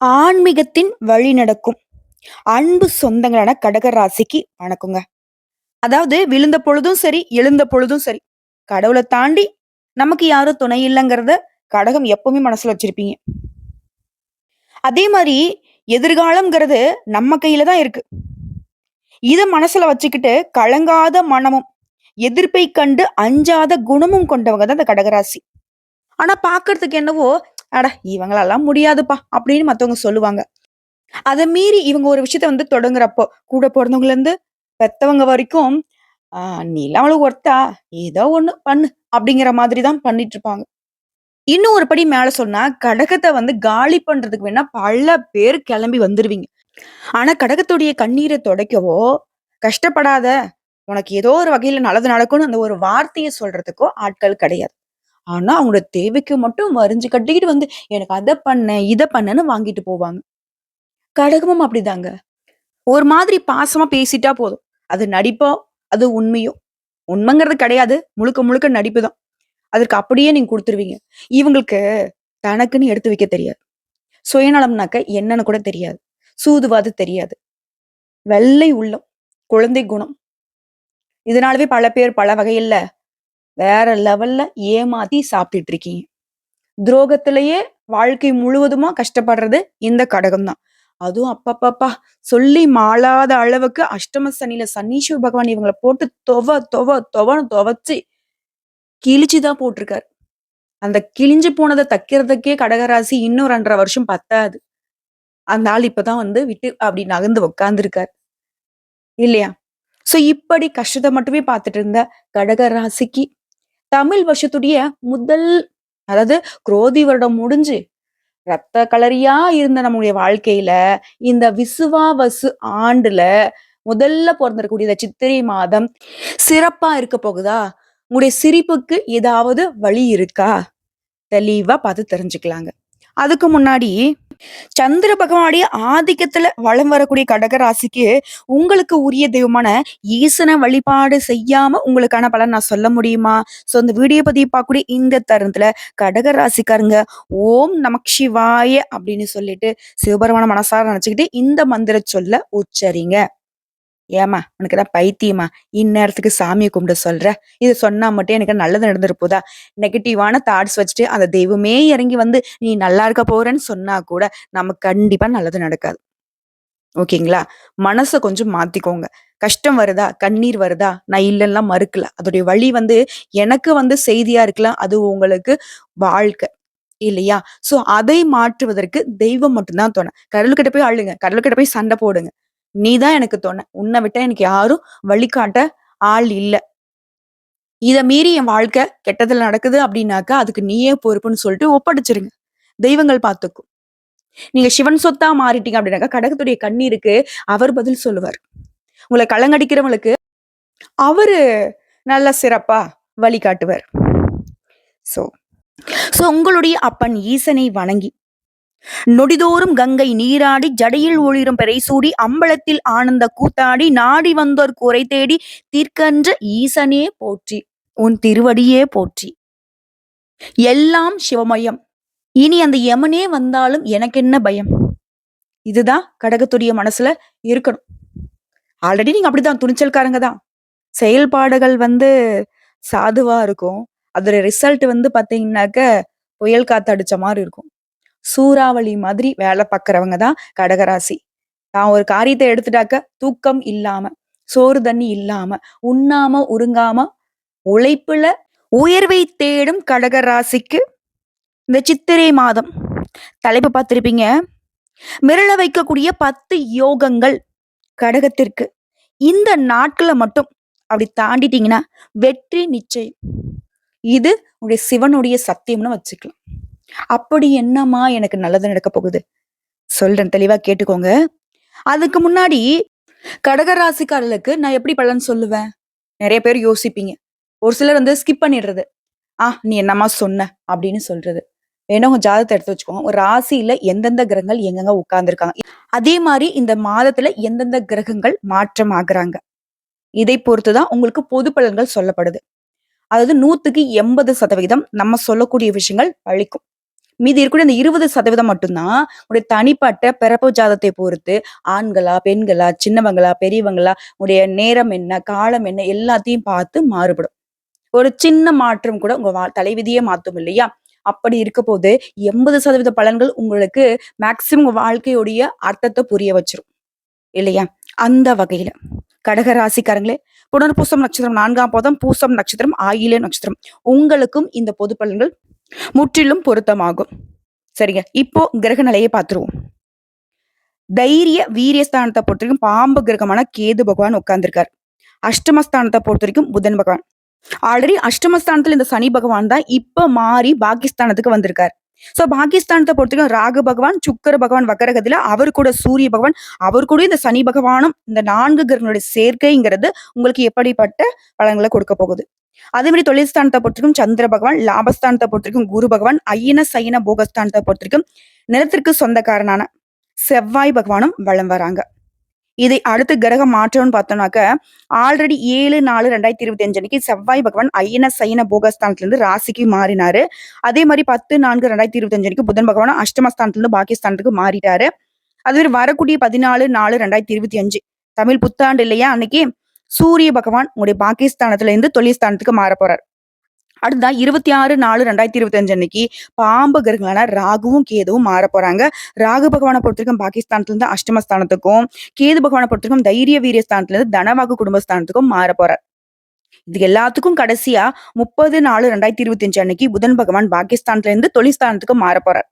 ஆன்மீகத்தின் வழி நடக்கும் அன்பு சொந்தங்களான கடக ராசிக்கு வணக்கங்க. அதாவது விழுந்த பொழுதும் சரி, எழுந்த பொழுதும் சரி, கடவுளை தாண்டி நமக்கு யாரும் துணை இல்லைங்கிறத கடகம் எப்பவுமே மனசுல வச்சிருப்பீங்க. அதே மாதிரி எதிர்காலம்ங்கிறது நம்ம கையில தான் இருக்கு. இத மனசுல வச்சுக்கிட்டு கலங்காத மனமும், எதிர்ப்பை கண்டு அஞ்சாத குணமும் கொண்டவங்க தான் இந்த கடகராசி. ஆனா பாக்குறதுக்கு என்னவோ, அட இவங்களெல்லாம் முடியாதுப்பா அப்படின்னு மத்தவங்க சொல்லுவாங்க. அத மீறி இவங்க ஒரு விஷயத்த தொடங்குறப்போ, கூட பொறந்தவங்கல இருந்து பெத்தவங்க வரைக்கும், "ஆ நீலாம் அவளுக்கு ஒர்த்தா? ஏதோ ஒண்ணு பண்ணு." அப்படிங்கிற மாதிரி தான் பண்ணிட்டு இருப்பாங்க. இன்னும் ஒரு படி மேல சொன்னா, கடகத்த காலி பண்றதுக்கு வேணா பல பேர் கெளம்பி வந்துருவீங்க. ஆனா கடகத்துடைய கண்ணீர தொடைக்கவோ, "கஷ்டப்படாத, உனக்கு ஏதோ ஒரு வகையில நல்லது நடக்கும்னு" அந்த ஒரு வார்த்தைய சொல்றதுக்கோ ஆட்கள் கிடையாது. ஆனா அவங்களோட தேவைக்கு மட்டும் வரிஞ்சு கட்டிக்கிட்டு "எனக்கு அத பண்ணு, இத பண்ணுன்னு" வாங்கிட்டு போவாங்க. கடகமும் அப்படிதாங்க. ஒரு மாதிரி பாசமா பேசிட்டா போதும். அது நடிப்போ, அது உண்மையோ. உண்மைங்கிறது கிடையாது. முழுக்க முழுக்க நடிப்பு தான். அதற்கு அப்படியே நீங்க குடுத்துருவீங்க. இவங்களுக்கு தனக்குன்னு எடுத்து வைக்க தெரியாது. சுயநலம்னாக்க என்னன்னு கூட தெரியாது. சூதுவாது தெரியாது. வெள்ளை உள்ளம், குழந்தை குணம். இதனாலவே பல பேர் பல வகையில வேற லெவல்ல ஏமாத்தி சாப்பிட்டுட்டு இருக்கீங்க. துரோகத்திலேயே வாழ்க்கை முழுவதுமா கஷ்டப்படுறது இந்த கடகம் தான். அதுவும் அப்பப்பப்பா! சொல்லி மாளாத அளவுக்கு அஷ்டம சனியில சனீஸ்வர பகவான் இவங்கள போட்டு தொவன்னு துவச்சு கிழிச்சு தான் போட்டிருக்காரு. அந்த கிழிஞ்சு போனத தைக்கிறதுக்கே கடகராசி இன்னும் 2 1/2 வருஷம் பத்தாது. அந்த ஆள் இப்பதான் விட்டு அப்படி நகர்ந்து உட்கார்ந்திருக்காரு. இல்லையா? சோ இப்படி கஷ்டத்த மட்டுமே பார்த்துட்டு இருந்த கடக ராசிக்கு தமிழ் வருஷத்துடைய முதல் அதாவது குரோதி வருடம் முடிஞ்சு ரத்த களரியா இருந்த நம்முடைய வாழ்க்கையில, இந்த விசுவாவசு ஆண்டுல முதல்ல பொறந்திருக்கக்கூடிய இந்த சித்திரை மாதம் சிறப்பா இருக்க போகுதா? உங்களுடைய சிரிப்புக்கு ஏதாவது வழி இருக்கா? தெளிவா பார்த்து தெரிஞ்சுக்கலாங்க. அதுக்கு முன்னாடி சந்திர பகவானுடைய ஆதிக்கத்துல வலம் வரக்கூடிய கடக ராசிக்கு உங்களுக்கு உரிய தெய்வமான ஈசன வழிபாடு செய்யாம உங்களுக்கான பலன் நான் சொல்ல முடியுமா? சோ இந்த வீடியோ பதிவு பார்க்கக்கூடிய இந்த தருணத்துல கடக ராசிக்காரங்க ஓம் நமக் சிவாய அப்படின்னு சொல்லிட்டு சிவபெருமான மனசார நினைச்சுக்கிட்டு இந்த மந்திர சொல்ல உச்சரிங்க. ஏம்மா உனக்கு தான் பைத்தியமா? இந்நேரத்துக்கு சாமிய கும்பிட சொல்ற? இது சொன்னா மட்டும் எனக்கு நல்லது நடந்துற போதா? நெகட்டிவான தாட்ஸ் வச்சுட்டு அந்த தெய்வமே இறங்கி நீ நல்லா இருக்க போறன்னு சொன்னா கூட நமக்கு கண்டிப்பா நல்லது நடக்காது. ஓகேங்களா? மனச கொஞ்சம் மாத்திக்கோங்க. கஷ்டம் வருதா? கண்ணீர் வருதா? நான் இல்லன்னுலாம் மறுக்கல. அதோடைய வழி எனக்கு செய்தியா இருக்கலாம். அது உங்களுக்கு வாழ்க்கை. இல்லையா? சோ அதை மாற்றுவதற்கு தெய்வம் மட்டும் தான் துணை. கடவுள்கிட்ட போய் அழுங்க. கடவுள்கிட்ட போய் சண்டை போடுங்க. நீ தான் எனக்கு துணை. உன்ன விட்டா எனக்கு யாரும் வழிகாட்ட ஆள் இல்ல. இத மீறி என் வாழ்க்கை கெட்டதுல நடக்குது அப்படின்னாக்கா, அதுக்கு நீயே பொறுப்புன்னு சொல்லிட்டு ஒப்படைச்சிருங்க. தெய்வங்கள் பார்த்துக்கும். நீங்க சிவன் சொத்தா மாறிட்டீங்க அப்படின்னாக்கா, கடகத்துடைய கண்ணீருக்கு அவர் பதில் சொல்லுவார். உங்கள கலங்கடிக்கிறவங்களுக்கு அவரு நல்ல சிறப்பா வழிகாட்டுவார். சோ சோ உங்களுடைய அப்பன் ஈசனை வணங்கி நொடிதோறும் கங்கை நீராடி ஜடையில் ஒளிரும் பெறைசூடி அம்பலத்தில் ஆனந்த கூத்தாடி நாடி வந்தோர் குறை தேடி தீர்க்கன்ற ஈசனே போற்றி உன் திருவடியே போற்றி எல்லாம் சிவமயம் இனி அந்த யமனே வந்தாலும் எனக்கு என்ன பயம். இதுதான் கடகத்துடைய மனசுல இருக்கணும். ஆல்ரெடி நீங்க அப்படிதான் துணிச்சல்காரங்க தான். செயல்பாடுகள் சாதுவா இருக்கும். அதோட ரிசல்ட் பாத்தீங்கன்னாக்க புயல் காத்து அடிச்ச மாதிரி இருக்கும். சூறாவளி மாதிரி வேலை பார்க்கறவங்க தான் கடகராசி. தான் ஒரு காரியத்த எடுத்துட்டாக்க தூக்கம் இல்லாம, சோறு தண்ணி இல்லாம, உண்ணாம உறங்காம உழைப்புல உயர்வை தேடும் கடகராசிக்கு இந்த சித்திரை மாதம் தலைப்பு பார்த்திருப்பீங்க. மிரள வைக்கக்கூடிய 10 யோகங்கள் கடகத்திற்கு. இந்த நாட்கள மட்டும் அப்படி தாண்டிட்டீங்கன்னா வெற்றி நிச்சயம். இது உங்களுடைய சிவனுடைய சத்தியம்னு வச்சுக்கலாம். அப்படி என்னம்மா எனக்கு நல்லது நடக்க போகுது? சொல்றேன் தெளிவா கேட்டுக்கோங்க. அதுக்கு முன்னாடி கடகராசிக்காரர்களுக்கு நான் எப்படி பலன் சொல்லுவேன்? நெறைய பேர் யோசிப்பீங்க. ஒரு சிலர் ஸ்கிப் பண்ணிடுறது. நீ என்னம்மா சொன்ன?" அப்படின்னு சொல்றது. வேணா உங்க ஜாதகத்த எடுத்து வச்சுக்கோங்க. ஒரு ராசியில எந்தெந்த கிரகங்கள் எங்கெங்க உட்கார்ந்திருக்காங்க. அதே மாரி இந்த மாதத்துல எந்தெந்த கிரகங்கள் மாற்றம் ஆகுறாங்க. இதை பொறுத்து தான் உங்களுக்கு பொது பலன்கள் சொல்லப்படுது. அதாவது 100க்கு 80% நம்ம சொல்லக்கூடிய விஷயங்கள் பழிக்கும். மீதி இருக்கக்கூடிய அந்த 20% மட்டும் தான் உங்களுடைய தனிப்பட்ட பிறப்பு ஜாதத்தை பொறுத்து ஆண்களா, பெண்களா, சின்னவங்களா, பெரியவங்களா, உங்களுடைய நேரம் என்ன, காலம் என்ன எல்லாத்தையும் பார்த்து மாறுபடும். ஒரு சின்ன மாற்றம் கூட உங்க தலைவிதியே மாத்தும் இல்லையா? அப்படி இருக்கப்போது 80% பலன்கள் உங்களுக்கு மேக்ஸிமம் உங்க வாழ்க்கையுடைய அர்த்தத்த புரிய வச்சுரும். இல்லையா? அந்த வகையில கடக ராசிக்காரங்களே, புனர்பூசம் நட்சத்திரம் 4ஆம் பாதம், பூசம் நட்சத்திரம், ஆயில்ய நட்சத்திரம். உங்களுக்கும் இந்த பொது பலன்கள் முற்றிலும் பொருத்தமாகும். சரிங்க. இப்போ கிரக நிலையை பார்த்துருவோம். தைரிய, வீரிய ஸ்தானத்த பொறுத்தவரைக்கும் பாம்பு கிரகமான கேது பகவான் உட்கார்ந்திருக்காரு. அஷ்டமஸ்தானத்த பொறுத்தவரைக்கும் புதன் பகவான். ஆல்ரெடி அஷ்டமஸ்தானத்துல இந்த சனி பகவான் தான் இப்ப மாறி பாகிஸ்தானத்துக்கு வந்திருக்காரு. சோ பாகிஸ்தானத்தை பொறுத்தவரைக்கும் ராகு பகவான், சுக்கர பகவான் வக்கரகத்துல, அவர் கூட சூரிய பகவான், அவர் கூட இந்த சனி பகவானும் இந்த 4 கிரகங்களுடைய சேர்க்கைங்கிறது உங்களுக்கு எப்படிப்பட்ட பலன்களை கொடுக்க போகுது. அதே மாதிரி தொழில் ஸ்தானத்தை பொறுத்தவரைக்கும் சந்திர பகவான், லாபஸ்தானத்தை பொறுத்தவரைக்கும் குரு பகவான், ஐயன சைன போகஸ்தானத்தை பொறுத்தவரைக்கும் நிலத்திற்கு சொந்தக்காரனான செவ்வாய் பகவானும் வலம் வராங்க. இதை அடுத்து கிரக மாற்றம்னு பார்த்தோம்னாக்க ஆல்ரெடி 7/4/2025 அன்னைக்கு செவ்வாய் பகவான் ஐயன சைன போகஸ்தானத்துல இருந்து ராசிக்கு மாறினாரு. அதே மாதிரி 10/4/2025 அன்னைக்கு புதன் பகவான் அஷ்டமஸ்தானத்துல இருந்து பாகிஸ்தானத்துக்கு மாறிட்டாரு. அதுவே வரக்கூடிய 14/4/2025 தமிழ் புத்தாண்டு இல்லையா? அன்னைக்கு சூரிய பகவான் உங்களுடைய பாகிஸ்தானத்துல இருந்து தொழில் ஸ்தானத்துக்கு மாற போறார். அடுத்ததா 26/4/2025 அன்னைக்கு பாம்பு கிரகங்களான ராகுவும் கேதுவும் மாற போறாங்க. ராகு பகவானை பொறுத்தவரைக்கும் பாகிஸ்தானத்துல இருந்து அஷ்டமஸ்தானத்துக்கும், கேது பகவானை பொறுத்தவரைக்கும் தைரிய வீரிய ஸ்தானத்துல இருந்து தனவாக்கு குடும்பஸ்தானத்துக்கும் மாற போறார். இது எல்லாத்துக்கும் கடைசியா 30/4/2025 அன்னைக்கு புதன் பகவான் பாகிஸ்தான்ல இருந்து தொழில்ஸ்தானத்துக்கு மாற போறார்.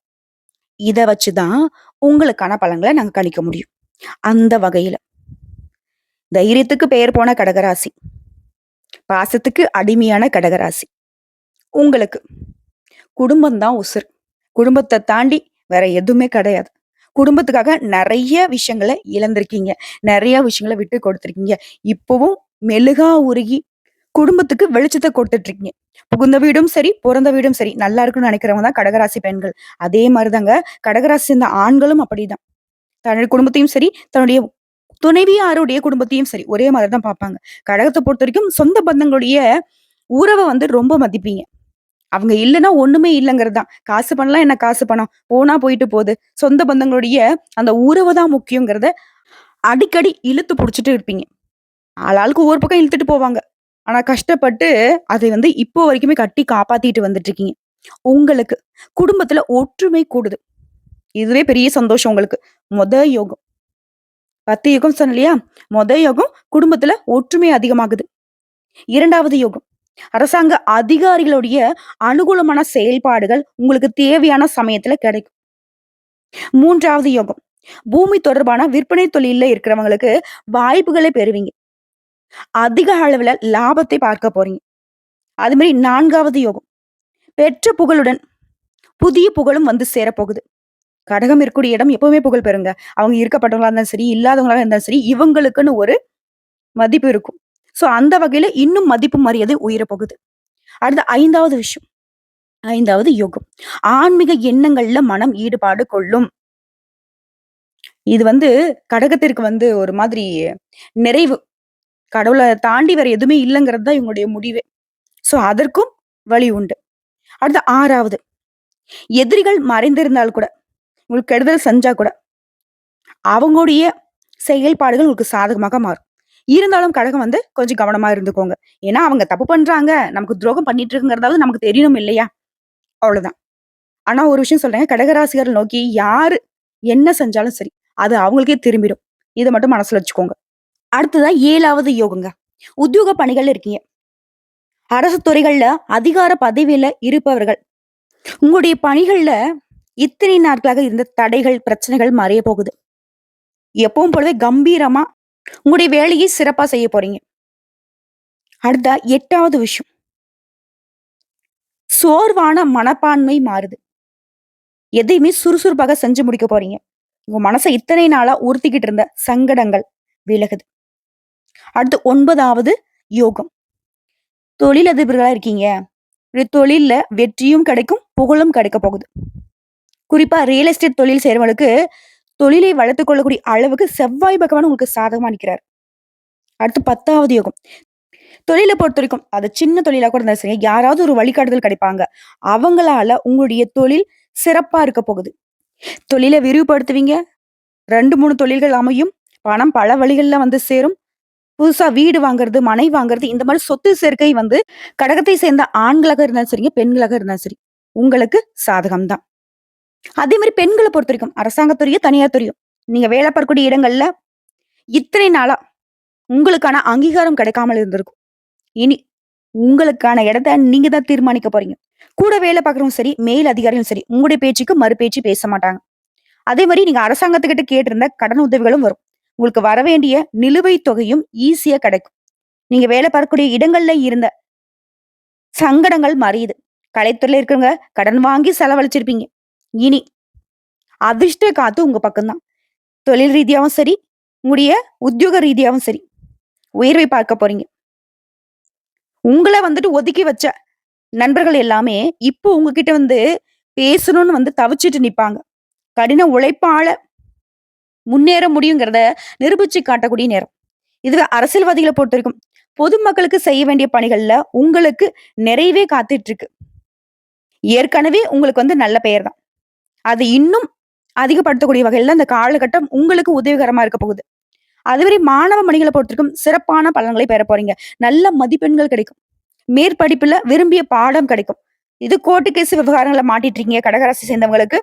இத வச்சுதான் உங்களுக்கான பலன்களை நாங்க கணிக்க முடியும். அந்த வகையில தைரியத்துக்கு பெயர் போன கடகராசி, பாசத்துக்கு அடிமையான கடகராசி, உங்களுக்கு குடும்பம் தான் உசுர். குடும்பத்தை தாண்டி வேற எதுவுமே கிடையாது. குடும்பத்துக்காக நிறைய விஷயங்களை இழந்திருக்கீங்க. நிறைய விஷயங்களை விட்டு கொடுத்திருக்கீங்க. இப்பவும் மெழுகா உருகி குடும்பத்துக்கு வெளிச்சத்தை கொடுத்துட்டு இருக்கீங்க. புகுந்த வீடும் சரி, பிறந்த வீடும் சரி, நல்லா இருக்குன்னு நினைக்கிறவங்க தான் கடகராசி பெண்கள். அதே மாதிரிதாங்க கடகராசி சேர்ந்த ஆண்களும் அப்படிதான். தன்னுடைய குடும்பத்தையும் சரி, தன்னுடைய துணைவியாருடைய குடும்பத்தையும் சரி, ஒரே மாதிரிதான் பார்ப்பாங்க. கடகத்தை பொறுத்த வரைக்கும் சொந்த பந்தங்களுடைய உறவை ரொம்ப மதிப்பீங்க. அவங்க இல்லைன்னா ஒண்ணுமே இல்லைங்கிறது தான். காசு பண்ணலாம் என்ன, காசு பணம் போனா போயிட்டு போகுது. சொந்த பந்தங்களுடைய அந்த உறவு தான் முக்கியங்கிறத அடிக்கடி இழுத்து புடிச்சிட்டு இருப்பீங்க. ஆளாளுக்கு ஒவ்வொரு பக்கம் இழுத்துட்டு போவாங்க. ஆனா கஷ்டப்பட்டு அதை இப்போ வரைக்குமே கட்டி காப்பாத்திட்டு வந்துட்டு இருக்கீங்க. உங்களுக்கு குடும்பத்துல ஒற்றுமை கூடுது. இதுவே பெரிய சந்தோஷம் உங்களுக்கு. மொத யோகம் 10 யோகம் சொன்ன இல்லையா? மொத யோகம் குடும்பத்துல ஒற்றுமை அதிகமாகுது. 2வது யோகம் அரசாங்க அதிகாரிகளுடைய அனுகூலமான செயல்பாடுகள் உங்களுக்கு தேவையான சமயத்துல கிடைக்கும். 3வது யோகம் பூமி தொடர்பான விற்பனை தொழில இருக்கிறவங்களுக்கு வாய்ப்புகளை பெறுவீங்க. அதிக அளவுல லாபத்தை பார்க்க போறீங்க. அது மாதிரி 4வது யோகம் பெற்ற புகழுடன் புதிய புகழும் சேரப்போகுது. கடகம் இருக்கக்கூடிய இடம் எப்பவுமே புகழ் பெறுங்க. அவங்க இருக்கப்பட்டவங்களா இருந்தாலும் சரி, இல்லாதவங்களா இருந்தாலும் சரி, இவங்களுக்குன்னு ஒரு மதிப்பு இருக்கும். சோ அந்த வகையில இன்னும் மதிப்பு மரியாதை உயர போகுது. அடுத்த 5வது விஷயம், 5வது யோகம் ஆன்மீக எண்ணங்கள்ல மனம் ஈடுபாடு கொள்ளும். இது கடகத்திற்கு ஒரு மாதிரி நிறைவு. கடவுளை தாண்டி வேற எதுவுமே இல்லைங்கிறது தான் இவங்களுடைய முடிவே. சோ அதற்கும் வழி உண்டு. அடுத்த 6வது எதிரிகள் மறைந்திருந்தால் கூட, உங்களுக்கு கெடுதல் செஞ்சா கூட அவங்களுடைய செயல்பாடுகள் உங்களுக்கு சாதகமாக மாறும். இருந்தாலும் கடகம் கொஞ்சம் கவனமா இருந்துக்கோங்க. ஏன்னா அவங்க தப்பு பண்றாங்க, நமக்கு துரோகம் பண்ணிட்டு இருக்குங்கிறதாவது நமக்கு தெரியணும் இல்லையா? அவ்வளவுதான். ஆனா ஒரு விஷயம் சொல்றேன், கடகராசிகர்கள் நோக்கி யாரு என்ன செஞ்சாலும் சரி, அது அவங்களுக்கே திரும்பிடும். இதை மட்டும் மனசுல வச்சுக்கோங்க. அடுத்ததான் 7வது யோகங்க. உத்தியோக பணிகள் இருக்கீங்க. அரசு துறைகள்ல அதிகார பதவியில இருப்பவர்கள், உங்களுடைய பணிகள்ல இத்தனை நாட்களாக இருந்த தடைகள், பிரச்சனைகள் மறைய போகுது. எப்பவும் போலவே கம்பீரமா உங்களுடைய வேலையை சிறப்பா செய்ய போறீங்க. அடுத்த 8வது விஷயம், சோர்வான மனப்பான்மை மாறுது. எதையுமே சுறுசுறுப்பாக செஞ்சு முடிக்க போறீங்க. உங்க மனசை இத்தனை நாளா உறுத்திக்கிட்டு இருந்த சங்கடங்கள் விலகுது. அடுத்து 9வது யோகம், தொழிலதிபர்களா இருக்கீங்க. தொழில்ல வெற்றியும் கிடைக்கும், புகழும் கிடைக்க போகுது. குறிப்பா ரியல் எஸ்டேட் தொழில் செய்யறவங்களுக்கு தொழிலை வளர்த்துக் கொள்ளக்கூடிய அளவுக்கு செவ்வாய் பகவான் உங்களுக்கு சாதகமா நிற்கிறார். அடுத்து 10வது யோகம், தொழிலை பொறுத்த வரைக்கும் அது சின்ன தொழிலா கூட இருந்தாலும் சரி, யாராவது ஒரு வழிகாட்டுதல் கிடைப்பாங்க. அவங்களால உங்களுடைய தொழில் சிறப்பா இருக்க போகுது. தொழில விரிவுபடுத்துவீங்க. 2, 3 தொழில்கள் அமையும். பணம் பல வழிகள்ல வந்து சேரும். புதுசா வீடு வாங்குறது, மனை வாங்குறது இந்த மாரி சொத்து சேர்க்கை வந்து கடகத்தை சேர்ந்த ஆண்களாக இருந்தாலும் சரிங்க, பெண்களாக இருந்தாலும் சரி, உங்களுக்கு சாதகம் தான். அதே மாரி பெண்கள பொறுத்தவரைக்கும் அரசாங்கத் துறையோ, தனியார் துறையோ, நீங்க வேலை பார்க்கக்கூடிய இடங்கள்ல இத்தனை நாளா உங்களுக்கான அங்கீகாரம் கிடைக்காமல் இருந்திருக்கும். இனி உங்களுக்கான இடத்த நீங்க தான் தீர்மானிக்க போறீங்க. கூட வேலை பார்க்குறவங்க சரி, மேல் அதிகாரியும் சரி, உங்களுடைய பேச்சுக்கு மறுபேச்சு பேச மாட்டாங்க. அதே மாரி நீங்க அரசாங்கத்துக்கிட்ட கேட்டிருந்த கடன் உதவிகளும் வரும். உங்களுக்கு வரவேண்டிய நிலுவைத் தொகையும் ஈஸியா கிடைக்கும். நீங்க வேலை பார்க்கக்கூடிய இடங்கள்ல இருந்த சங்கடங்கள் மறையுது. கலைத்துறையில இருக்கிறவங்க கடன் வாங்கி செலவழிச்சிருப்பீங்க. இனி அதிர்ஷ்ட காத்து உங்க பக்கம் தான். தொழில் ரீதியாவும் சரி, உங்களுடைய உத்தியோக ரீதியாவும் சரி, உயர்வை பார்க்க போறீங்க. உங்கள வந்துட்டு ஒதுக்கி வச்ச நண்பர்கள் எல்லாமே இப்போ உங்ககிட்ட வந்து பேசணும்னு வந்து தவிச்சுட்டு நிப்பாங்க. கடின உழைப்பால முன்னேற முடியுங்கிறத நிரூபிச்சு காட்டக்கூடிய நேரம். இதுவே அரசியல்வாதிகள பொறுத்தவரைக்கும், பொதுமக்களுக்கு செய்ய வேண்டிய பணிகள்ல உங்களுக்கு நிறைவே காத்துட்டு இருக்கு. ஏற்கனவே உங்களுக்கு வந்து நல்ல பெயர் தான். அது இன்னும் அதிகப்படுத்தக்கூடிய வகையில இந்த காலகட்டம் உங்களுக்கு உதவிகரமா இருக்க போகுது. அதுவரை மாணவ மணிகள பொறுத்தவரைக்கும் சிறப்பான பலன்களை பெற போறீங்க. நல்ல மதிப்பெண்கள் கிடைக்கும். மேற்படிப்புல விரும்பிய பாடம் கிடைக்கும். இது கோர்ட்டு கேஸ் விவகாரங்கள மாட்டிட்டு இருக்கீங்க கடகராசி சேர்ந்தவங்களுக்கு,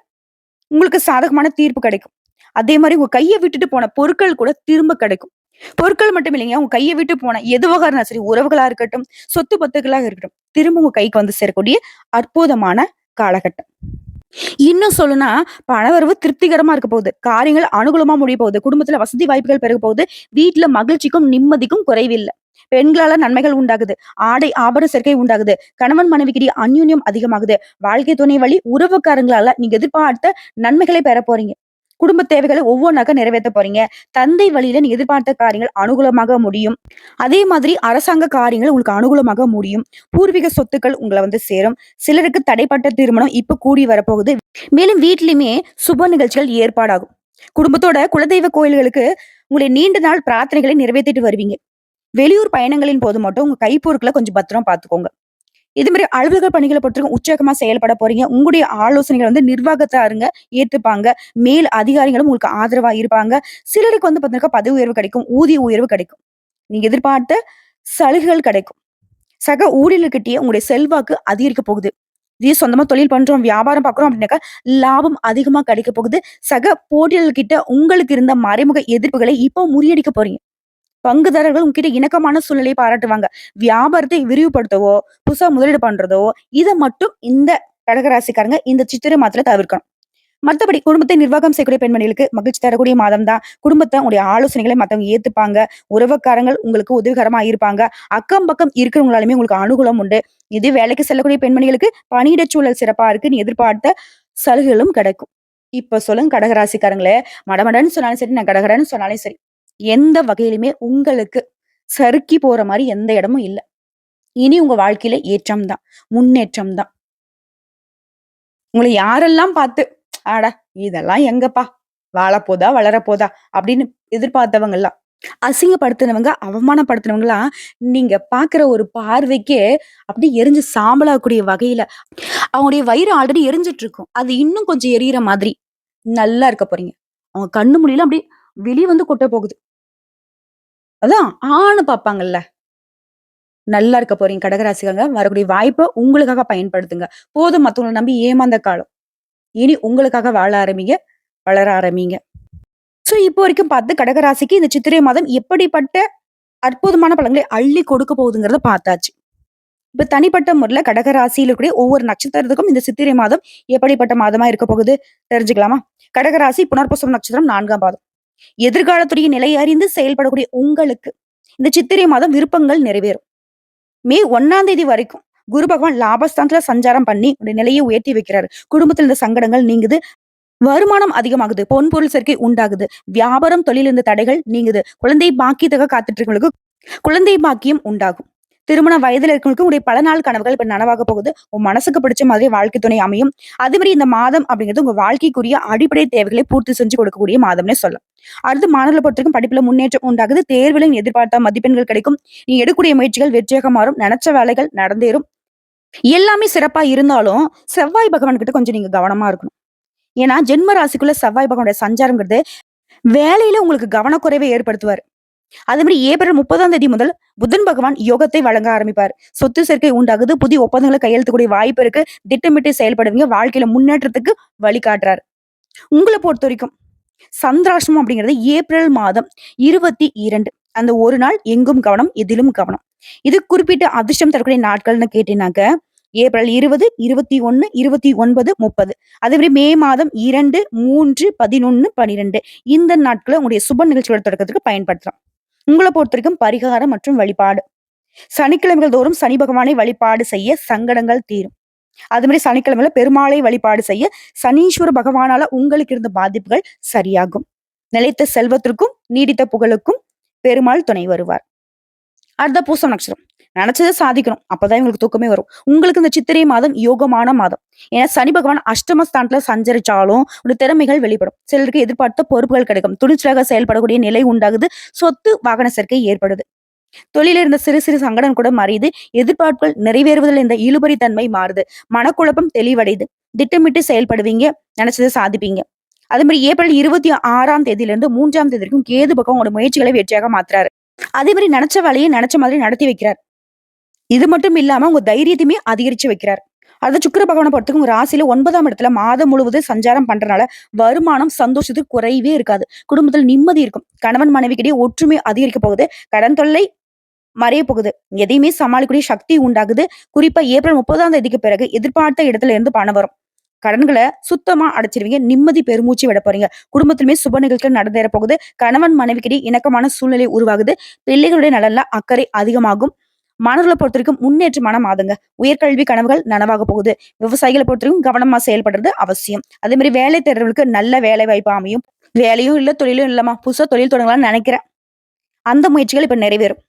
உங்களுக்கு சாதகமான தீர்ப்பு கிடைக்கும். அதே மாரி உங்க கைய விட்டுட்டு போன பொருட்கள் கூட திரும்ப கிடைக்கும். பொருட்கள் மட்டும் இல்லைங்க. உங்க கைய விட்டு போன எதுவாக இருந்தாலும் சரி, உறவுகளா இருக்கட்டும், சொத்து பத்துக்களாக இருக்கட்டும், திரும்ப உங்க கைக்கு வந்து சேரக்கூடிய அற்புதமான காலகட்டம். இன்னும் சொல்லணும்னா, பணவரவு திருப்திகரமா இருக்க போகுது. காரியங்கள் அனுகூலமா முடிய போகுது. குடும்பத்துல வசதி வாய்ப்புகள் பெருக போகுது. வீட்ல மகிழ்ச்சிக்கும், நிம்மதிக்கும் குறைவில்ல. பெண்களால நன்மைகள் உண்டாகுது. ஆடை, ஆபரண சேர்க்கை உண்டாகுது. கணவன் மனைவிக்கிடையே அந்யோன்யம் அதிகமாகுது. வாழ்க்கை துணை வழி உறவுக்காரங்களால நீங்க எதிர்பார்த்த நன்மைகளை பெற போறீங்க. குடும்ப தேவைகளை ஒவ்வொன்னாக நிறைவேத்த போறீங்க. தந்தை வழியில நீங்க எதிர்பார்த்த காரியங்கள் அனுகூலமாக முடியும். அதே மாதிரி அரசாங்க காரியங்கள் உங்களுக்கு அனுகூலமாக முடியும். பூர்வீக சொத்துக்கள் உங்கள வந்து சேரும். சிலருக்கு தடைப்பட்ட திருமணம் இப்ப கூடி வரப்போகுது. மேலும் வீட்லயுமே சுப நிகழ்ச்சிகள் ஏற்பாடாகும். குடும்பத்தோட குலதெய்வ கோயில்களுக்கு உங்களுடைய நீண்ட நாள் பிரார்த்தனைகளை நிறைவேற்றிட்டு வருவீங்க. வெளியூர் பயணங்களின் போது மட்டும் உங்க கைப்பொருட்களை கொஞ்சம் பத்திரமா பாத்துக்கோங்க. இது மாதிரி அலுவலக பணிகளை பொறுத்தவரைக்கும் உற்சாகமா செயல்பட போறீங்க. உங்களுடைய ஆலோசனைகள் வந்து நிர்வாகத்தாருங்க ஏத்துப்பாங்க. மேல் அதிகாரிகளும் உங்களுக்கு ஆதரவா இருப்பாங்க. சிலருக்கு வந்து பாத்தீங்கன்னா பதவி உயர்வு கிடைக்கும். ஊதிய உயர்வு கிடைக்கும். நீங்க எதிர்பார்த்த சலுகைகள் கிடைக்கும். சக ஊழியர்கிட்டயே உங்களுடைய செல்வாக்கு அதிகரிக்க போகுது. இதே சொந்தமா தொழில் பண்றோம், வியாபாரம் பார்க்குறோம் அப்படின்னாக்கா, லாபம் அதிகமா கிடைக்க போகுது. சக போட்டியாளர்கிட்ட உங்களுக்கு இருந்த மறைமுக எதிர்ப்புகளை இப்போ முறியடிக்க போறீங்க. பங்குதாரர்கள் உங்ககிட்ட இணக்கமான சூழ்நிலையை பாராட்டுவாங்க. வியாபாரத்தை விரிவுபடுத்தவோ, புதுசா முதலீடு பண்றதோ, இத மட்டும் இந்த கடகராசிக்காரங்க இந்த சித்திரை மாதத்துல தவிர்க்கணும். மத்தபடி குடும்பத்தை நிர்வாகம் செய்யக்கூடிய பெண்மணிகளுக்கு மகிழ்ச்சி தரக்கூடிய மாதம் தான். குடும்பத்த உங்களுடைய ஆலோசனைகளை மத்தவங்க ஏத்துப்பாங்க. உறவுக்காரங்கள் உங்களுக்கு உதவிகரமா இருப்பாங்க. அக்கம் பக்கம் இருக்கிறவங்களாலுமே உங்களுக்கு அனுகூலம் உண்டு. இது வேலைக்கு செல்லக்கூடிய பெண்மணிகளுக்கு பணியிட சூழல் சிறப்பா இருக்கு. நீ எதிர்பார்த்த சலுகைகளும் கிடைக்கும். இப்ப சொல்லுங்க கடகராசிக்காரங்களே, மடமடன்னு சொன்னாலும் சரி, நான் கடகடன்னு சொன்னாலும் சரி, எந்த வகையிலுமே உங்களுக்கு சறுக்கி போற மாரி எந்த இடமும் இல்ல. இனி உங்க வாழ்க்கையில ஏற்றம் தான், முன்னேற்றம் தான். உங்கள யாரெல்லாம் பார்த்து, "அட இதெல்லாம் எங்கப்பா? வாழப்போதா, வளரப்போதா?" அப்படின்னு எதிர்பார்த்தவங்கலாம், அசிங்கப்படுத்துனவங்க, அவமானப்படுத்துனவங்கலாம், நீங்க பார்க்குற ஒரு பார்வைக்கே அப்படியே எரிஞ்சு சாம்பலாகக்கூடிய வகையில, அவங்களுடைய வயிறு ஆல்ரெடி எரிஞ்சுட்டு இருக்கும். அது இன்னும் கொஞ்சம் எரியிற மாதிரி, நல்லா இருக்க போறீங்க. அவங்க கண்ணு முடியலாம் அப்படியே வெளிய வந்து கொட்ட போகுது. அதான் ஆன்னு பார்ப்பாங்கல்ல. நல்லா இருக்க போறீங்க கடகராசிக்காரங்க. வரக்கூடிய வாய்ப்ப உங்களுக்காக பயன்படுத்துங்க. போதும் மத்தவங்கள நம்பி ஏமாந்த காலம். இனி உங்களுக்காக வாழ ஆரம்பிங்க. வளர ஆரம்பிங்க. சோ இப்போ வரைக்கும் பார்த்து கடகராசிக்கு இந்த சித்திரை மாதம் எப்படிப்பட்ட அற்புதமான பலன்களை அள்ளி கொடுக்க போகுதுங்கிறத பார்த்தாச்சு. இப்ப தனிப்பட்ட முறையில கடகராசியில இருக்கக்கூடிய ஒவ்வொரு நட்சத்திரத்துக்கும் இந்த சித்திரை மாதம் எப்படிப்பட்ட மாதமா இருக்க போகுது தெரிஞ்சுக்கலாமா? கடகராசி புனர்பூசம் நட்சத்திரம் 4ஆம் பாதம். எதிர்காலத்துடைய நிலை அறிந்து செயல்படக்கூடிய உங்களுக்கு இந்த சித்திரை மாதம் விருப்பங்கள் நிறைவேறும். மே 1ஆம் தேதி வரைக்கும் குரு பகவான் லாபஸ்தானத்துல சஞ்சாரம் பண்ணி உங்களுடைய நிலையை உயர்த்தி வைக்கிறாரு. குடும்பத்துல இருந்த சங்கடங்கள் நீங்குது. வருமானம் அதிகமாகுது. பொன் பொருள் சேர்க்கை உண்டாகுது. வியாபாரம், தொழில் இருந்த தடைகள் நீங்குது. குழந்தை பாக்கியத்துக்காக காத்துட்டு இருக்கவங்களுக்கு குழந்தை பாக்கியம் உண்டாகும். திருமண வயதுல இருக்கவங்களுக்கு உங்களுடைய பல நாள் கனவுகள் இப்ப நனவாக போகுது. உங்க மனசுக்கு பிடிச்ச மாதிரி வாழ்க்கை துணை அமையும். அதே மாதிரி இந்த மாதம் அப்படிங்கிறது உங்க வாழ்க்கைக்குரிய அடிப்படை தேவைகளை பூர்த்தி செஞ்சு கொடுக்கக்கூடிய மாதம்னே சொல்லலாம். அடுத்து மாணவர்களை பொறுத்தவரைக்கும் படிப்புல முன்னேற்றம் உண்டாகுது. தேர்வுல நீ எதிர்பார்த்த மதிப்பெண்கள் கிடைக்கும். நீ எடுக்கக்கூடிய முயற்சிகள் வெற்றியாக மாறும். நினைச்ச வேலைகள் நடந்தேறும். எல்லாமே சிறப்பா இருந்தாலும், செவ்வாய் பகவான் கிட்ட கொஞ்சம் நீங்க கவனமா இருக்கணும். ஏன்னா, ஜென்ம ராசிக்குள்ள செவ்வாய் பகவானுடைய சஞ்சாரம்ங்கிறது, வேலையில உங்களுக்கு கவனக்குறைவை ஏற்படுத்துவாரு. அதே மாரி ஏப்ரல் 30ஆம் தேதி முதல் புதன் பகவான் யோகத்தை வழங்க ஆரம்பிப்பார். சொத்து சேர்க்கை உண்டாகுது. புதிய ஒப்பந்தங்கள கையெழுத்துக்கூடிய வாய்ப்பு இருக்கு. திட்டமிட்டு செயல்படுவீங்க. வாழ்க்கையில முன்னேற்றத்துக்கு வழிகாட்டுறாரு. உங்கள பொறுத்தவரைக்கும் சந்திராஷ்டமம் அப்படிங்கிறது ஏப்ரல் மாதம் 22 அந்த ஒரு நாள் எங்கும் கவனம், எதிலும் கவனம். இது குறிப்பிட்ட அதிர்ஷ்டம் தரக்கூடிய நாட்கள்னு கேட்டீங்கன்னாக்க, ஏப்ரல் 20, 21, 29, 30. அதே மாரி மே மாதம் 2, 3, 11, 12 இந்த நாட்கள உங்களுடைய சுப நிகழ்ச்சிகளோட தொடக்கத்துக்கு பயன்படுத்தலாம். உங்கள பொறுத்தவரைக்கும் பரிகாரம் மற்றும் வழிபாடு. சனிக்கிழமைகள் தோறும் சனி பகவானை வழிபாடு செய்ய சங்கடங்கள் தீரும். அது மாரி சனிக்கிழமையில பெருமாளை வழிபாடு செய்ய சனீஸ்வர பகவானால உங்களுக்கு இருந்த பாதிப்புகள் சரியாகும். நிலைத்த செல்வத்திற்கும் நீடித்த புகழுக்கும் பெருமாள் துணை வருவார். அடுத்த பூசம் நட்சத்திரம். நினைச்சதை சாதிக்கணும். அப்பதான் உங்களுக்கு தூக்கமே வரும். உங்களுக்கு இந்த சித்திரை மாதம் யோகமான மாதம். ஏன்னா சனி பகவான் அஷ்டமஸ்தானத்துல சஞ்சரிச்சாலும் ஒரு திறமைகள் வெளிப்படும். சிலருக்கு எதிர்பார்த்த பொறுப்புகள் கிடைக்கும். துணிச்சலாக செயல்படக்கூடிய நிலை உண்டாகுது. சொத்து வாகன சேர்க்கை ஏற்படுது. தொழில இருந்த சிறு சிறு சங்கடம் கூட மறையுது. எதிர்பார்ப்புகள் நிறைவேறுவதில் இந்த இழுபறி தன்மை மாறுது. மனக்குழப்பம் தெளிவடையுது. திட்டமிட்டு செயல்படுவீங்க. நினைச்சதை சாதிப்பீங்க. அதே மாதிரி ஏப்ரல் 26ஆம் தேதியிலிருந்து 3ஆம் தேதி வரைக்கும் கேது பக்கம் உங்களோட முயற்சிகளை வெற்றியாக மாத்துறாரு. அதே மாதிரி நினைச்ச வேலையை நினைச்ச மாதிரி நடத்தி வைக்கிறார். இது மட்டும் இல்லாம உங்க தைரியத்தையுமே அதிகரிச்சு வைக்கிறார். அடுத்து சுக்கிர பகவானை பொறுத்தவரைக்கும் உங்க ராசியில 9ஆம் இடத்துல மாதம் முழுவதும் சஞ்சாரம் பண்றதுனால வருமானம், சந்தோஷத்துக்கு குறைவே இருக்காது. குடும்பத்தில் நிம்மதி இருக்கும். கணவன் மனைவிக்கிடையே ஒற்றுமை அதிகரிக்க போகுது. கடன் தொல்லை மறைய போகுது. எதையுமே சமாளிக்கக்கூடிய சக்தி உண்டாகுது. குறிப்பா ஏப்ரல் 30ஆம் தேதிக்கு பிறகு எதிர்பார்த்த இடத்துல இருந்து பணம் வரும். கடன்களை சுத்தமா அடைச்சிருவீங்க. நிம்மதி பெருமூச்சு விட போறீங்க. குடும்பத்திலுமே சுப நிகழ்ச்சிகள் நடந்தேற போகுது. கணவன் மனைவிக்கிடையே இணக்கமான சூழ்நிலை உருவாகுது. பிள்ளைகளுடைய நலன்ல அக்கறை அதிகமாகும். மாணவர்களை பொறுத்தவரைக்கும் முன்னேற்றமான மாதங்க. உயர்கல்வி கனவுகள் நனவாக போகுது. விவசாயிகளை பொறுத்தவரைக்கும் கவனமா செயல்படுறது அவசியம். அதே மாதிரி வேலை தேடுறவர்களுக்கு நல்ல வேலை வாய்ப்பு அமையும். வேலையும் இல்ல, தொழிலும் இல்லமா, புதுசா தொழில் தொடங்கலாம்னு நினைக்கிறேன். அந்த முயற்சிகள் இப்ப நிறைவேறும்.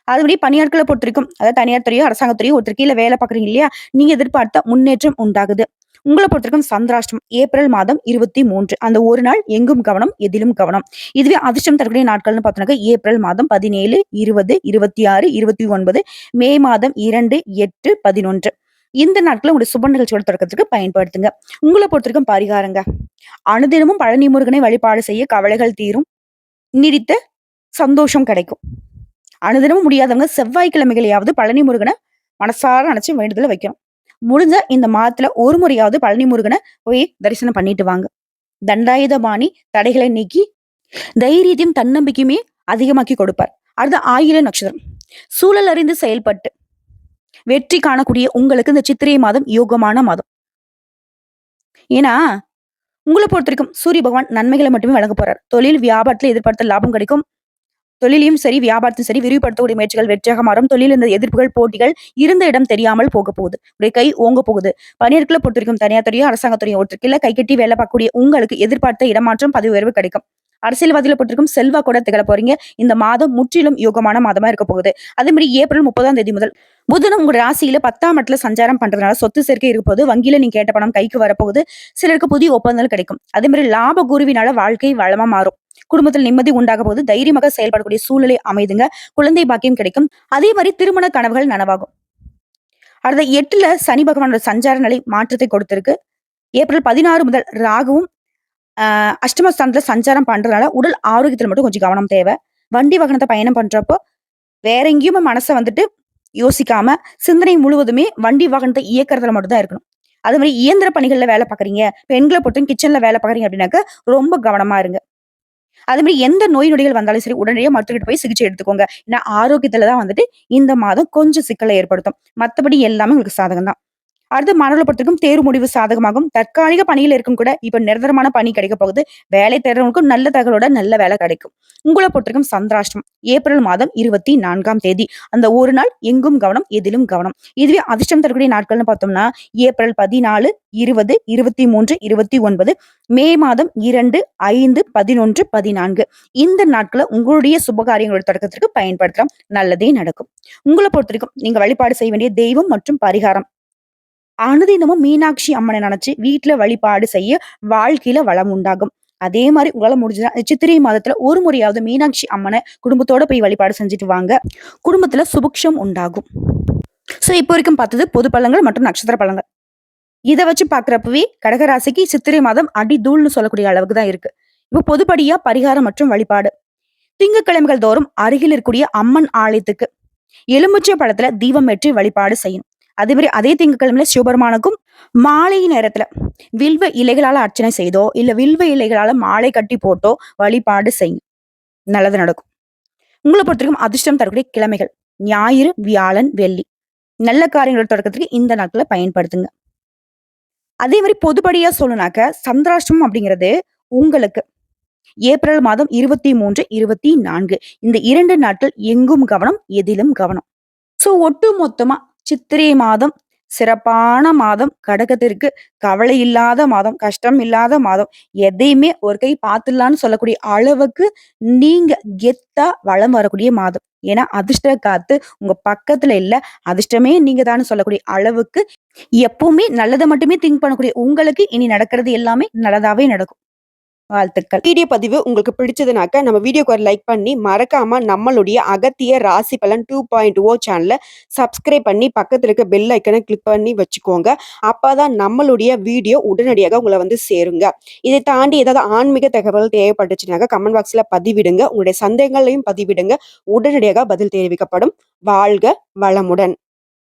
அதுபடி பணியாட்களை பொறுத்தவரைக்கும், அதாவது தனியார் துறையோ அரசாங்கத்துறையோ ஒருத்தர் கீழ வேலை பாக்குறீங்க இல்லையா, நீங்க எதிர்பார்த்த முன்னேற்றம் உண்டாகுது. உங்களை பொறுத்தவரைக்கும் சந்திராஷ்டமம் ஏப்ரல் மாதம் 23 அந்த ஒரு நாள் எங்கும் கவனம், எதிலும் கவனம். இதுவே அதிர்ஷ்டம் தரக்கூடிய நாட்கள்னு பார்த்தோம்னாக்க ஏப்ரல் மாதம் 17, 20, 26, 29, மே மாதம் 2, 8, 11 இந்த நாட்களை உங்களுடைய சுப நிகழ்ச்சியோட தொடக்கத்துக்கு பயன்படுத்துங்க. உங்களை பொறுத்தவரைக்கும் பரிகாரங்க. அனுதினமும் பழனி முருகனை வழிபாடு செய்ய கவலைகள் தீரும். நீடித்த சந்தோஷம் கிடைக்கும். அனுதினமும் முடியாதவங்க செவ்வாய்க்கிழமைகளையாவது பழனி முருகனை மனசார நினைச்சு வேண்டுதல வைக்கணும். முடிஞ்ச இந்த மாதத்துல ஒரு முறையாவது பழனி முருகனை போய் தரிசனம் பண்ணிட்டு வாங்க. தண்டாயுதபாணி தடைகளை நீக்கி தைரியத்தையும் தன்னம்பிக்கையுமே அதிகமாக்கி கொடுப்பார். அடுத்த ஆயில நட்சத்திரம். சூழல் அறிந்து செயல்பட்டு வெற்றி காணக்கூடிய உங்களுக்கு இந்த சித்திரை மாதம் யோகமான மாதம். ஏன்னா உங்களை பொறுத்த வரைக்கும் சூரிய பகவான் நன்மைகளை மட்டுமே வழங்க போறார். தொழில் வியாபாரத்துல எதிர்பார்த்த லாபம் கிடைக்கும். தொழிலையும் சரி, வியாபாரத்தையும் சரி விரிவுபடுத்தக்கூடிய முயற்சிகள் வெற்றியாக மாறும். தொழில் இந்த எதிர்ப்புகள், போட்டிகள் இருந்த இடம் தெரியாமல் போக போகுது. உடைய கை ஓங்க போகுது. பணியாட்களை பொறுத்த வரைக்கும் தனியார் துறையோ, அரசாங்கத்துறையோ ஒருத்தருக்குள்ள கை கட்டி வேலை பார்க்கக்கூடிய உங்களுக்கு எதிர்பார்த்த இடமாற்றம், பதவி உயர்வு கிடைக்கும். அரசியல்வாதிகளை பொறுத்திருக்கும் செல்வா கூட திகழ போறீங்க. இந்த மாதம் முற்றிலும் யோகமான மாதமா இருக்க போகுது. அதே மாதிரி ஏப்ரல் 30ஆம் தேதி முதல் புதனும் உங்க ராசியில 10ஆம் இடத்துல சஞ்சாரம் பண்றதுனால சொத்து சேர்க்கை இருக்க போது. வங்கியில நீங்க கேட்ட பணம் கைக்கு வரப்போகுது. சிலருக்கு புதிய ஒப்பந்தங்கள் கிடைக்கும். அதே மாதிரி லாப குருவினால வாழ்க்கை வளமா மாறும். குடும்பத்தில் நிம்மதி உண்டாக போது. தைரியமாக செயல்படக்கூடிய சூழ்நிலை அமைதுங்க. குழந்தை பாக்கியம் கிடைக்கும். அதே மாதிரி திருமண கனவுகள் நனவாகும். அடுத்த 8ல சனி பகவானோட சஞ்சார நிலை மாற்றத்தை கொடுத்திருக்கு. ஏப்ரல் 16 முதல் ராகுவும் அஷ்டமஸ்தானத்துல சஞ்சாரம் பண்றதுனால உடல் ஆரோக்கியத்துல மட்டும் கொஞ்சம் கவனம் தேவை. வண்டி வாகனத்தை பயணம் பண்றப்போ வேற எங்கேயுமே மனசை வந்துட்டு யோசிக்காம சிந்தனை முழுவதுமே வண்டி வாகனத்தை இயக்கறதுல மட்டும் தான் இருக்கணும். அது மாதிரி இயந்திர பணிகள்ல வேலை பாக்குறீங்க, பெண்களை பொறுத்தும் கிச்சன்ல வேலை பாக்குறீங்க அப்படின்னாக்க ரொம்ப கவனமா இருங்க. அதே மாதிரி எந்த நோய் நொடிகள் வந்தாலும் சரி உடனடியாக மருத்துவர்கிட்ட போய் சிகிச்சை எடுத்துக்கோங்க. ஏன்னா ஆரோக்கியத்துலதான் வந்துட்டு இந்த மாதம் கொஞ்சம் சிக்கலை ஏற்படுத்தும். மத்தபடி எல்லாமே உங்களுக்கு சாதகம் தான். அடுத்து மாணவர்களை பொறுத்தவரைக்கும் தேர்வு முடிவு சாதகமாகும். தற்காலிக பணியில இருக்கும் கூட இப்ப நிரந்தரமான பணி கிடைக்க போகுது. வேலை தேடுறவங்களுக்கும் நல்ல தகவலோட நல்ல வேலை கிடைக்கும். உங்களை பொறுத்தவரைக்கும் சந்திராஷ்டம் ஏப்ரல் மாதம் 24ஆம் தேதி அந்த ஒரு நாள் எங்கும் கவனம், எதிலும் கவனம். இதுவே அதிர்ஷ்டம் தரக்கூடிய நாட்கள்னு பார்த்தோம்னா ஏப்ரல் 14, 20, 23, 29, மே மாதம் 2, 5, 11, 14 இந்த நாட்களை உங்களுடைய சுபகாரியங்களோட தொடக்கத்திற்கு பயன்படுத்தலாம். நல்லதே நடக்கும். உங்களை பொறுத்தவரைக்கும் நீங்க வழிபாடு செய்ய வேண்டிய தெய்வம் மற்றும் பரிகாரம் அனுதினமும் மீனாட்சி அம்மனை நினைச்சு வீட்டுல வழிபாடு செய்ய வாழ்க்கையில வளம் உண்டாகும். அதே மாதிரி உங்களால முடிஞ்சதா சித்திரை மாதத்துல ஒரு முறையாவது மீனாட்சி அம்மனை குடும்பத்தோட போய் வழிபாடு செஞ்சுட்டு வாங்க. குடும்பத்துல சுபிக்ஷம் உண்டாகும். ஸோ இப்போ வரைக்கும் பார்த்தது பொது பலன்கள் மற்றும் நட்சத்திர பலன்கள். இத வச்சு பார்க்கிறப்பவே கடகராசிக்கு சித்திரை மாதம் அடி தூள்னு சொல்லக்கூடிய அளவுக்கு தான் இருக்கு. இப்போ பொதுப்படியா பரிகாரம் மற்றும் வழிபாடு. திங்கட்கிழமைகள் தோறும் அருகில் இருக்கக்கூடிய அம்மன் ஆலயத்துக்கு எலுமிச்சை பழத்துல தீபம் ஏற்றி வழிபாடு செய்யணும். அதே மாதிரி அதே திங்கட்கிழமையில சிவபெருமானுக்கும் மாலை நேரத்துல வில்வ இலைகளால அர்ச்சனை செய்தோ, இல்ல வில்வ இலைகளால மாலை கட்டி போட்டோ வழிபாடு செய்யும். நல்லது நடக்கும். உங்கள பொறுத்தவரைக்கும் அதிர்ஷ்டம் தரக்கூடிய கிழமைகள் ஞாயிறு, வியாழன், வெள்ளி. நல்ல காரியங்கள் தொடக்கத்துக்கு இந்த நாட்கள பயன்படுத்துங்க. அதே மாதிரி பொதுப்படியா சொல்லணும்னாக்க சந்திராஷ்டமம் அப்படிங்கிறது உங்களுக்கு ஏப்ரல் மாதம் 23, 24 இந்த 2 நாட்கள் எங்கும் கவனம், எதிலும் கவனம். ஸோ ஒட்டு மொத்தமா சித்திரை மாதம் சிறப்பான மாதம். கடகத்திற்கு கவலை இல்லாத மாதம், கஷ்டம் இல்லாத மாதம். எதையுமே ஒரு கை பார்த்துடலான்னு சொல்லக்கூடிய அளவுக்கு நீங்க கெத்தா வலம் வரக்கூடிய மாதம். ஏன்னா அதிர்ஷ்ட காத்து உங்க பக்கத்துல இல்ல. அதிர்ஷ்டமே நீங்க தான்னு சொல்லக்கூடிய அளவுக்கு எப்பவுமே நல்லதை மட்டுமே திங்க் பண்ணக்கூடிய உங்களுக்கு இனி நடக்கிறது எல்லாமே நல்லதாவே நடக்கும். வாழ்த்துக்கள். வீடியோ பதிவு உங்களுக்கு பிடிச்சதுனாக்க நம்ம வீடியோக்கு ஒரு லைக் பண்ணி மறக்காம நம்மளுடைய அகத்திய ராசி பலன் 2.0 சேனலை சப்ஸ்கிரைப் பண்ணி பக்கத்துல இருக்க பெல் ஐக்கனை கிளிக் பண்ணி வச்சுக்கோங்க. அப்பதான் நம்மளுடைய வீடியோ உடனடியாக உங்களை வந்து சேருங்க. இதை தாண்டி ஏதாவது ஆன்மீக தகவல் தேவைப்பட்டுச்சுனாக்க கமெண்ட் பாக்ஸ்ல பதிவிடுங்க. உங்களுடைய சந்தேகங்களையும் பதிவிடுங்க. உடனடியாக பதில் தெரிவிக்கப்படும். வாழ்க வளமுடன்.